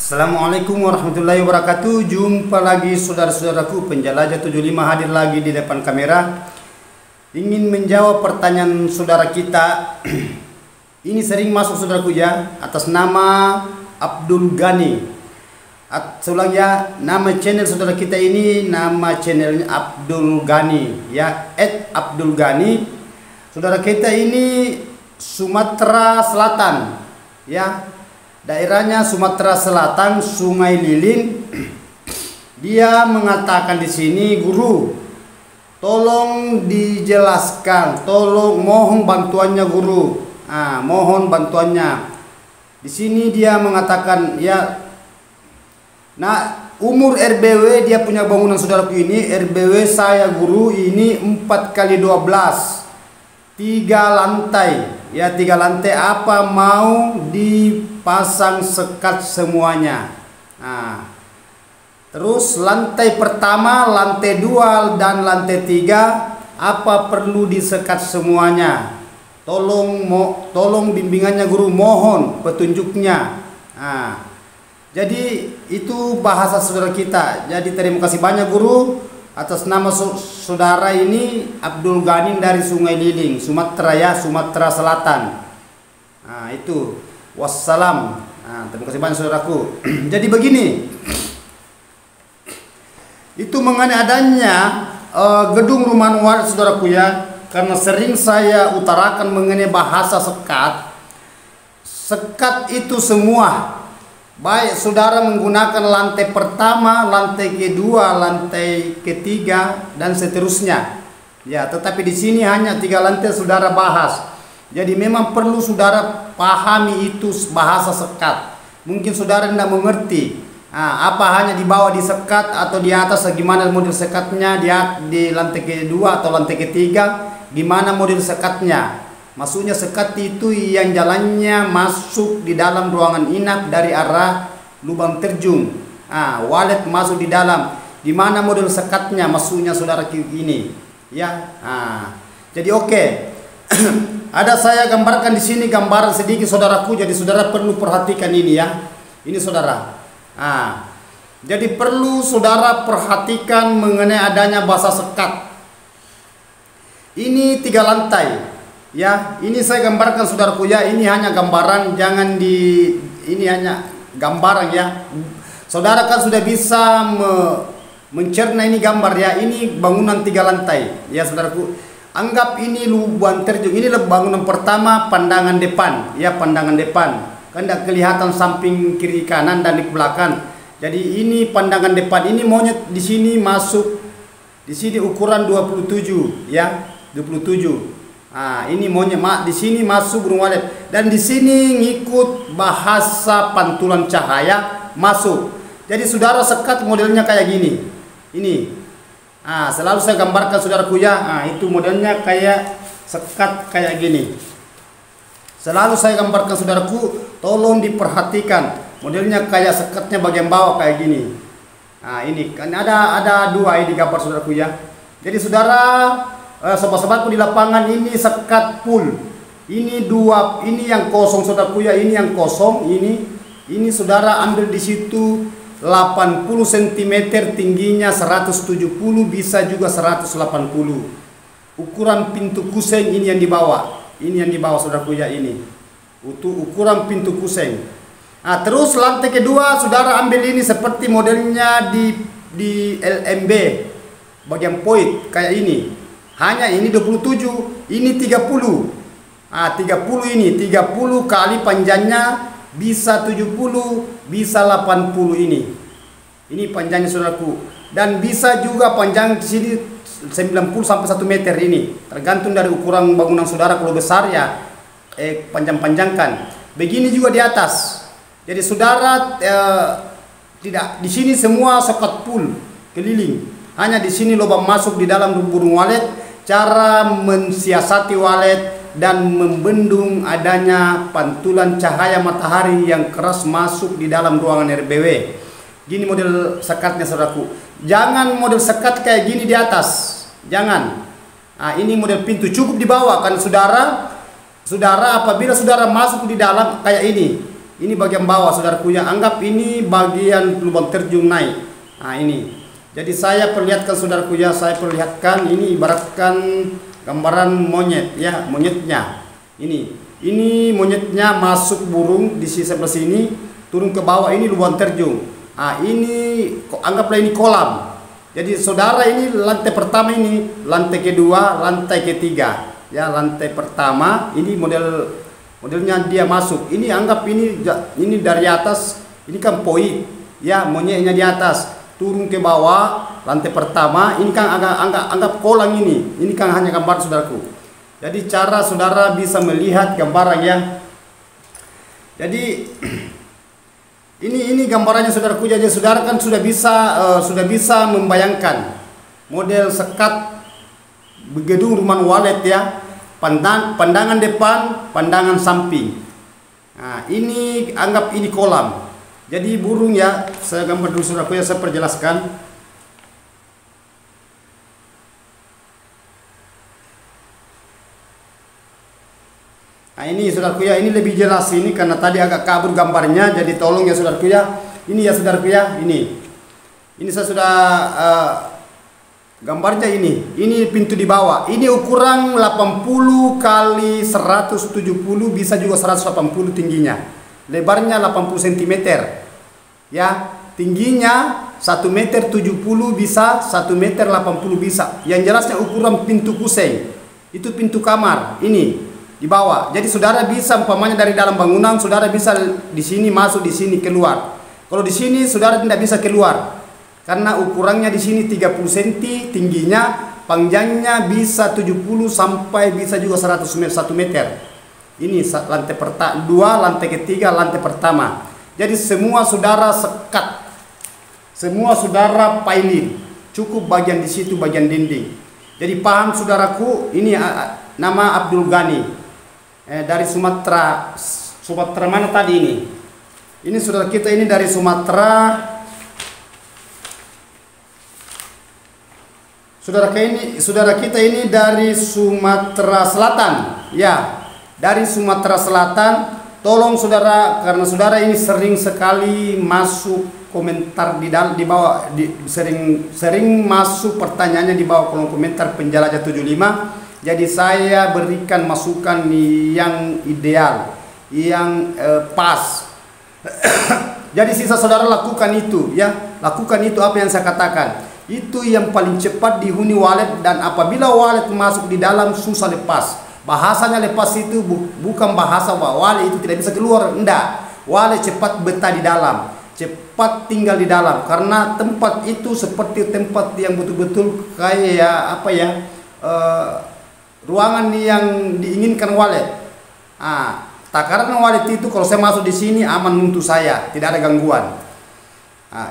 Assalamualaikum warahmatullahi wabarakatuh. Jumpa lagi saudara-saudaraku penjelajah 75 hadir lagi di depan kamera. Ingin menjawab pertanyaan saudara kita. Ini sering masuk saudaraku ya, atas nama Abdul Ghani. Seulang ya, nama channel saudara kita ini, nama channelnya Abdul Ghani ya, @Abdul Ghani. Saudara kita ini Sumatera Selatan ya. Daerahnya Sumatera Selatan, Sungai Lilin. Dia mengatakan di sini, guru, tolong dijelaskan, tolong mohon bantuannya guru. Mohon bantuannya. Di sini dia mengatakan ya, nah umur RBW dia punya bangunan saudaraku ini, RBW saya guru ini 4x12, 3 lantai. Ya 3 lantai, apa mau dipasang sekat semuanya. Terus lantai pertama, lantai 2 dan lantai 3 apa perlu disekat semuanya. Tolong bimbingannya guru, mohon petunjuknya. Jadi itu bahasa saudara kita. Jadi terima kasih banyak guru atas nama saudara ini Abdul Ghani dari Sungai Lilin, Sumatera ya, Sumatera Selatan. Itu wassalam. Terima kasih banyak saudaraku. Jadi begini, itu mengenai adanya gedung rumah walet saudaraku ya, karena sering saya utarakan mengenai bahasa sekat. Sekat itu semua, baik saudara menggunakan lantai pertama, lantai kedua, lantai ketiga dan seterusnya. Ya, tetapi di sini hanya 3 lantai saudara bahas. Jadi memang perlu saudara pahami itu bahasa sekat. Mungkin saudara tidak mengerti. Apa hanya dibawa di sekat atau di atas, gimana model sekatnya di lantai kedua atau lantai ketiga, gimana model sekatnya. Maksudnya sekat itu yang jalannya masuk di dalam ruangan inap dari arah lubang terjun. Walet masuk di dalam. Di mana model sekatnya? Maksudnya saudara ini, ya. Jadi oke. Ada saya gambarkan di sini gambaran sedikit saudaraku. Jadi saudara perlu perhatikan ini ya. Ini saudara. Jadi perlu saudara perhatikan mengenai adanya bahasa sekat. Ini 3 lantai. Ya, ini saya gambarkan saudaraku ya, ini hanya gambaran, jangan ini hanya gambaran ya. Saudara kan sudah bisa mencerna ini gambar ya, ini bangunan 3 lantai ya saudaraku. Anggap ini lubang terjun, ini bangunan pertama, pandangan depan ya, pandangan depan. Kan tidak kelihatan samping kiri kanan dan di belakang. Jadi ini pandangan depan, ini monyet di sini masuk, di sini ukuran 27 ya, 27. Ini monyet di sini masuk burung walet, dan di sini ngikut bahasa pantulan cahaya masuk. Jadi saudara sekat modelnya kayak gini. Ini. Selalu saya gambarkan saudaraku ya. Itu modelnya kayak sekat kayak gini. Selalu saya gambarkan saudaraku, tolong diperhatikan. Modelnya kayak sekatnya bagian bawah kayak gini. Ini kan ada 2 ini gambar saudaraku ya. Jadi saudara sobat-sobatku di lapangan, ini sekat full. Ini 2, ini yang kosong saudaraku ya, ini yang kosong, ini saudara ambil di situ 80 cm, tingginya 170, bisa juga 180. Ukuran pintu kuseng ini yang dibawa. Ini yang dibawa saudaraku ya, ini. Ukuran pintu kuseng. Terus lantai kedua saudara ambil ini seperti modelnya di LMB bagian poin kayak ini. Hanya ini 27, ini 30. 30 ini, 30 kali panjangnya bisa 70, bisa 80 ini. Ini panjangnya saudaraku. Dan bisa juga panjang di sini 90 sampai 1 meter ini. Tergantung dari ukuran bangunan saudara, kalau besar ya panjang-panjangkan. Begini juga di atas. Jadi saudara tidak di sini semua sekat full keliling. Hanya di sini lubang masuk di dalam burung walet. Cara mensiasati walet dan membendung adanya pantulan cahaya matahari yang keras masuk di dalam ruangan RBW. Gini model sekatnya saudaraku. Jangan model sekat kayak gini di atas. Jangan. Ini model pintu cukup di bawah kan saudara. Saudara apabila saudara masuk di dalam kayak ini. Ini bagian bawah saudaraku ya. Anggap ini bagian lubang terjun naik. Nah ini. Jadi saya perlihatkan saudaraku ya. Saya perlihatkan ini ibaratkan gambaran monyet ya. Monyetnya. Ini monyetnya masuk burung di sisi sebelah sini. Turun ke bawah ini lubang terjun. Nah ini anggaplah ini kolam. Jadi saudara ini lantai pertama ini. Lantai kedua, lantai ketiga. Ya lantai pertama ini modelnya dia masuk. Ini anggap ini dari atas, ini kan poin ya, monyetnya di atas turun ke bawah lantai pertama. Ini kan anggap kolam ini kan hanya gambar saudaraku. Jadi cara saudara bisa melihat gambaran ya. Jadi ini gambarannya saudaraku. Jadi saudara kan sudah bisa membayangkan model sekat gedung rumah walet ya. Pandangan depan, pandangan samping. Nah, ini anggap ini kolam. Jadi burung ya, saya gambar dulu saudaraku ya, saya perjelaskan. Nah ini saudaraku ya, ini lebih jelas ini karena tadi agak kabur gambarnya, jadi tolong ya saudaraku ya. Ini ya saudaraku ya, ini saya sudah gambarnya ini pintu di bawah. Ini ukuran 80 kali 170, bisa juga 180 tingginya. Lebarnya 80 cm. Ya, tingginya 1 meter 70 bisa, 1 meter 80 bisa. Yang jelasnya ukuran pintu kuseng. Itu pintu kamar ini di bawah. Jadi saudara bisa umpamanya dari dalam bangunan, saudara bisa di sini masuk, di sini keluar. Kalau di sini saudara tidak bisa keluar. Karena ukurannya di sini 30 cm, tingginya, panjangnya bisa 70 sampai bisa juga 100 meter. Ini lantai pertama, 2, lantai ketiga, lantai pertama. Jadi semua saudara sekat, semua saudara pilin, cukup bagian di situ, bagian dinding. Jadi paham saudaraku, ini nama Abdul Ghani dari Sumatera. Sumatera mana tadi ini? Ini saudara kita ini dari Sumatera. Saudara kita ini dari Sumatera Selatan, ya, dari Sumatera Selatan. Tolong saudara, karena saudara ini sering sekali masuk komentar di bawah, sering masuk pertanyaannya di bawah kolom komentar Penjelajah 75. Jadi saya berikan masukan yang ideal, yang pas. Jadi sisa saudara lakukan itu, ya, lakukan itu apa yang saya katakan. Itu yang paling cepat dihuni walet, dan apabila walet masuk di dalam susah lepas. Bahasanya lepas itu bukan bahasa bahwa walet itu tidak bisa keluar, enggak. Walet cepat betah di dalam, cepat tinggal di dalam, karena tempat itu seperti tempat yang betul-betul kayak apa ya, ruangan yang diinginkan walet. Takaran walet itu kalau saya masuk di sini aman untuk saya, tidak ada gangguan.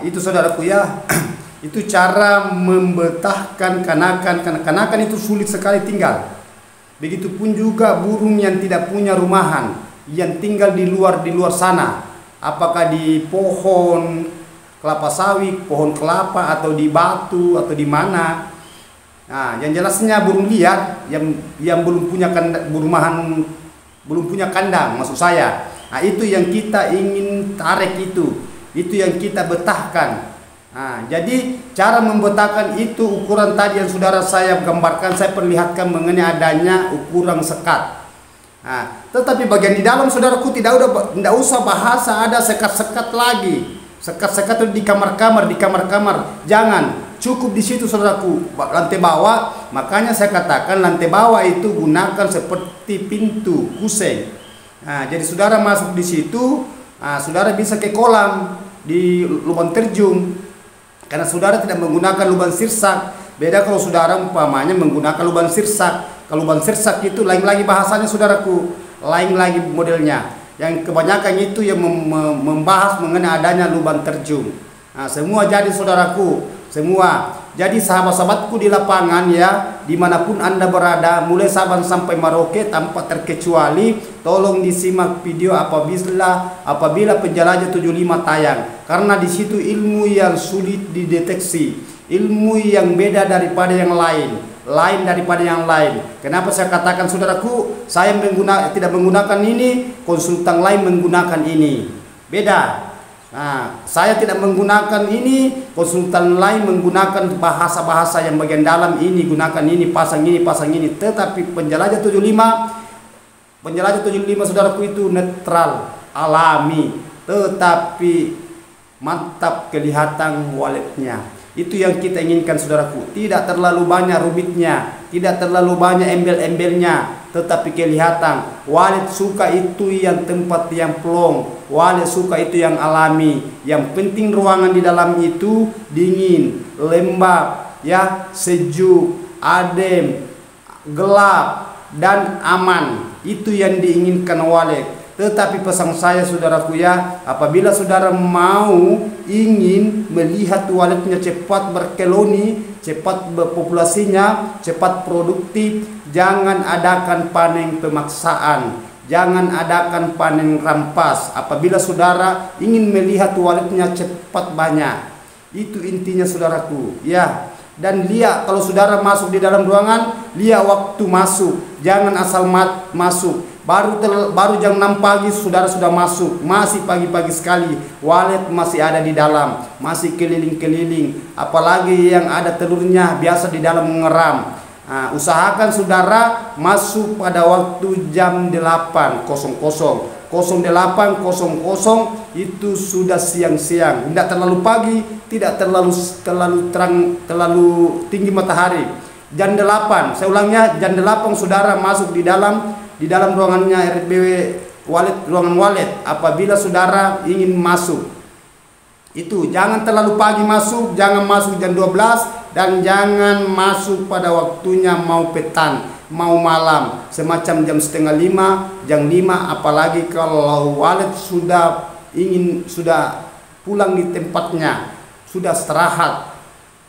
Itu saudaraku ya. Itu cara membetahkan kanakan. Kanakan itu sulit sekali tinggal. Begitupun juga burung yang tidak punya rumahan, yang tinggal di luar sana. Apakah di pohon kelapa sawit, pohon kelapa, atau di batu, atau di mana. Nah, yang jelasnya burung liar yang belum punya rumahan, belum punya kandang, maksud saya. Nah, itu yang kita ingin tarik itu yang kita betahkan. Jadi cara membetahkan itu ukuran tadi yang saudara saya gambarkan, saya perlihatkan mengenai adanya ukuran sekat. Tetapi bagian di dalam saudaraku tidak usah bahasa ada sekat-sekat lagi. Sekat-sekat itu di kamar-kamar, jangan, cukup di situ saudaraku, lantai bawah. Makanya saya katakan lantai bawah itu gunakan seperti pintu kuseng. Jadi saudara masuk di situ, saudara bisa ke kolam di lubang terjun. Karena saudara tidak menggunakan lubang sirsak. Beda kalau saudara umpamanya menggunakan lubang sirsak. Kalau lubang sirsak itu lain lagi bahasanya saudaraku, lain lagi modelnya. Yang kebanyakan itu yang membahas mengenai adanya lubang terjun. Semua jadi saudaraku, semua. Jadi sahabat-sahabatku di lapangan ya, dimanapun Anda berada, mulai Sabang sampai Merauke tanpa terkecuali, tolong disimak video apabila Penjelajah 75 tayang. Karena di situ ilmu yang sulit dideteksi, ilmu yang beda daripada yang lain daripada yang lain. Kenapa saya katakan saudaraku, saya tidak menggunakan ini, konsultan lain menggunakan ini. beda. Nah, saya tidak menggunakan ini, konsultan lain menggunakan bahasa-bahasa yang bagian dalam, ini gunakan ini, pasang ini, tetapi penjelajah 75 saudaraku itu netral, alami, tetapi mantap kelihatan walletnya. Itu yang kita inginkan saudaraku. Tidak terlalu banyak rumitnya, tidak terlalu banyak embel-embelnya, tetapi kelihatan. Wallet suka itu yang tempat yang plong, wallet suka itu yang alami. Yang penting ruangan di dalam itu dingin, lembab, ya, sejuk, adem, gelap, dan aman. Itu yang diinginkan wallet. Tetapi pesan saya saudaraku ya, apabila saudara mau ingin melihat walletnya cepat berkeloni, cepat berpopulasinya, cepat produktif, jangan adakan panen pemaksaan, jangan adakan panen rampas. Apabila saudara ingin melihat walletnya cepat banyak, itu intinya saudaraku ya. Dan lihat kalau saudara masuk di dalam ruangan, lihat waktu masuk, jangan asal masuk. Baru jam 6 pagi saudara sudah masuk, masih pagi-pagi sekali, wallet masih ada di dalam, masih keliling-keliling, apalagi yang ada telurnya biasa di dalam mengeram. Nah, usahakan saudara masuk pada waktu jam 8.00, 08.00 itu sudah siang-siang, tidak terlalu pagi, tidak terlalu terang, terlalu tinggi matahari. Jam 8, saya ulangnya, jam 8 saudara masuk di dalam ruangannya RBW wallet, ruangan wallet. Apabila saudara ingin masuk, itu jangan terlalu pagi masuk, jangan masuk jam 12, dan jangan masuk pada waktunya mau petang, mau malam, semacam jam 4:30, jam 5. Apalagi kalau wallet sudah pulang di tempatnya, sudah istirahat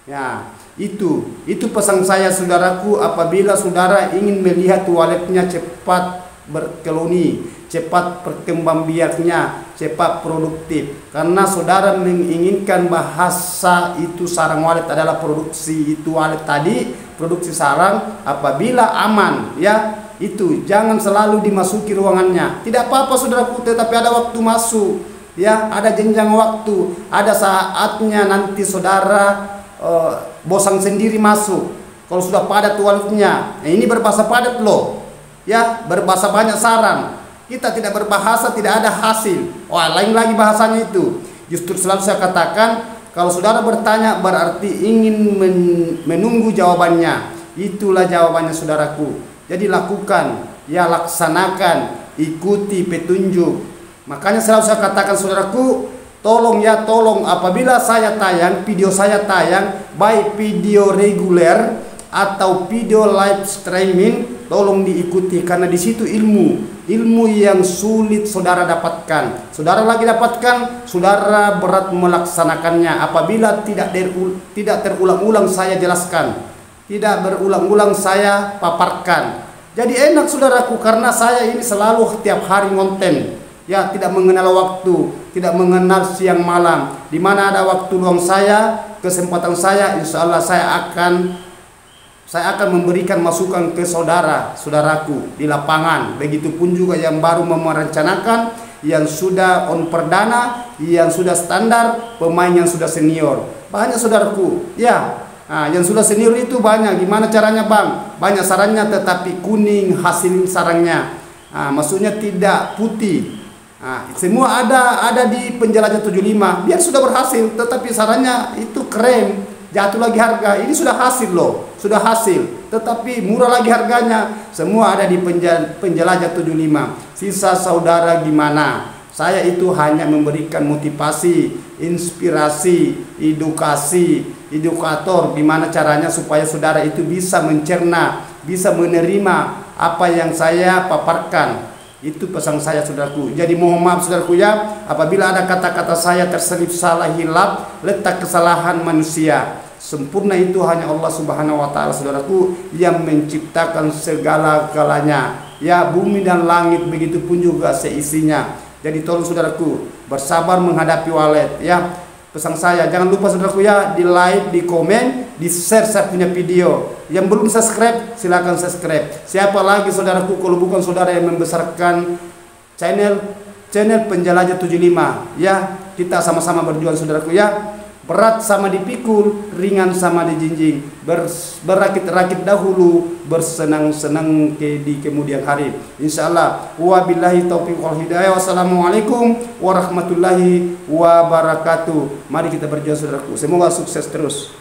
ya. Itu pesan saya saudaraku. Apabila saudara ingin melihat walletnya cepat berkeloni, cepat berkembang biaknya, cepat produktif, karena saudara menginginkan bahasa itu sarang wallet adalah produksi itu wallet tadi, produksi sarang. Apabila aman ya, itu jangan selalu dimasuki ruangannya. Tidak apa-apa saudaraku, tetapi ada waktu masuk ya, ada jenjang waktu, ada saatnya nanti saudara bosan sendiri masuk. Kalau sudah padat walletnya, ini berbahasa padat loh ya, berbahasa banyak sarang. Kita tidak berbahasa tidak ada hasil. Wah, lain lagi bahasanya itu. Justru selalu saya katakan, kalau saudara bertanya berarti ingin menunggu jawabannya. Itulah jawabannya saudaraku. Jadi lakukan ya, laksanakan, ikuti petunjuk. Makanya selalu saya katakan saudaraku, tolong apabila saya tayang, video saya tayang, baik video reguler atau video live streaming, tolong diikuti, karena di situ ilmu yang sulit saudara dapatkan. Saudara lagi dapatkan, saudara berat melaksanakannya. Apabila tidak terulang-ulang saya jelaskan, tidak berulang-ulang saya paparkan. Jadi enak saudaraku, karena saya ini selalu tiap hari konten. Ya, tidak mengenal waktu, tidak mengenal siang malam. Di mana ada waktu luang saya, kesempatan saya, insya Allah saya akan memberikan masukan ke saudaraku di lapangan. Begitupun juga yang baru merencanakan, yang sudah on perdana, yang sudah standar, pemain yang sudah senior. Banyak saudaraku, ya. Nah, yang sudah senior itu banyak. Gimana caranya bang? Banyak sarangnya, tetapi kuning hasil sarangnya. Nah, maksudnya tidak putih. Nah, semua ada di penjelajah 75. Biar sudah berhasil, tetapi sarannya itu keren, jatuh lagi harga. Ini sudah hasil loh, sudah hasil, tetapi murah lagi harganya. Semua ada di penjelajah 75. Sisa saudara gimana? Saya itu hanya memberikan motivasi, inspirasi, edukasi, edukator. Gimana caranya supaya saudara itu bisa mencerna, bisa menerima apa yang saya paparkan. Itu pesan saya saudaraku. Jadi mohon maaf saudaraku ya, apabila ada kata-kata saya terselip salah, hilap, letak kesalahan manusia. Sempurna itu hanya Allah Subhanahu wa taala saudaraku, yang menciptakan segala-galanya. Ya, bumi dan langit, begitu pun juga seisinya. Jadi tolong saudaraku bersabar menghadapi wallet ya. Pesan saya, jangan lupa saudaraku ya, di like, di komen, di share saya punya video. Yang belum subscribe, silakan subscribe. Siapa lagi saudaraku kalau bukan saudara yang membesarkan channel channel Penjelajah 75 ya. Kita sama-sama berjuang saudaraku ya. Berat sama dipikul, ringan sama dijinjing. Berakit-rakit dahulu, bersenang-senang di kemudian hari. Insyaallah. Wabillahi taufiq wal hidayah. Wassalamualaikum warahmatullahi wabarakatuh. Mari kita berjuang saudaraku. Semoga sukses terus.